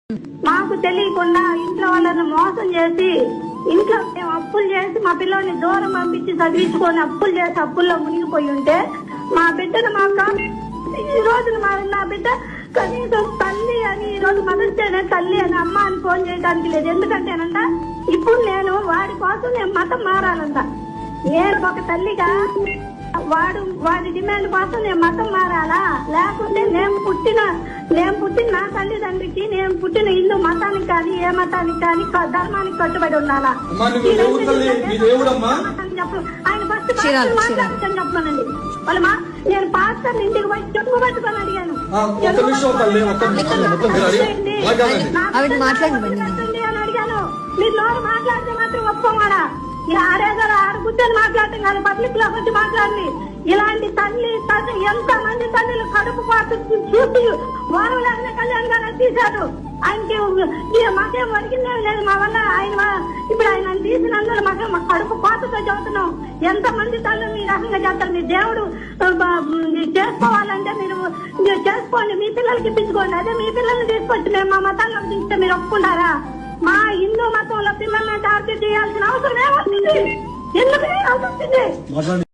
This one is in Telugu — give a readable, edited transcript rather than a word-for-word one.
మాకు తెలియకుండా ఇంట్లో వాళ్ళని మోసం చేసి ఇంట్లో మేము అప్పులు చేసి మా పిల్లల్ని దూరం పంపించి చదివించుకొని అప్పులు చేసి అప్పుల్లో మునిగిపోయి ఉంటే మా బిడ్డను ఈ రోజు నా బిడ్డ కనీసం తల్లి అని ఈ రోజు మదర్స్ డేనే తల్లి అని అమ్మ అని ఫోన్ చేయడానికి లేదు. ఎందుకంటేనంట ఇప్పుడు నేను వాడి కోసం నేను మతం మారాలంట. నేను ఒక తల్లిగా వాడి డిమాండ్ కోసం నేను మతం మారాలా, లేకుంటే నేను పుట్టిన నా తల్లిదండ్రికి నేను పుట్టిన హిందూ మతానికి కానీ ఏ మతానికి కానీ ధర్మానికి కట్టుబడి ఉండాలా? ఆయన ఫస్ట్ మాట్లాడతాను చెప్పానండి. వాళ్ళ నేను పాస్టర్ ఇంటికి పోయి చెప్పు పట్టుకొని అడిగాను అని అడిగాను. మీరు నోరు మాట్లాడితే మాత్రం ఒప్పుకోమాడా? ఆరు కూర్చొని మాట్లాడటం కాదు, పబ్లిక్ లో వచ్చి మాట్లాడి ఇలాంటి తల్లి ఎంత మంది తల్లిలు కడుపు పాటు చూసి వారవులైన కళ్యాణ్ తీశారు. ఆయనకి మాకేం వరికిందేమి లేదు మా వల్ల. ఇప్పుడు ఆయన తీసినందుకు మాకు కడుపు కోతతో చెబుతున్నాం. ఎంత మంది తల్లు ఈ రకంగా చేస్తారు. మీ దేవుడు చేసుకోవాలంటే మీరు చేసుకోండి, మీ పిల్లలకి ఇప్పించుకోండి. అదే మీ పిల్లల్ని తీసుకొచ్చి మేము మా మతాల్లో తీస్తే మీరు ఒప్పుకుంటారా? మా హిందూ మతంలో పిల్లల్ని టార్గెట్ చేయాల్సిన అవసరం ఏమవుతుంది? ఎందుకు అవసరం?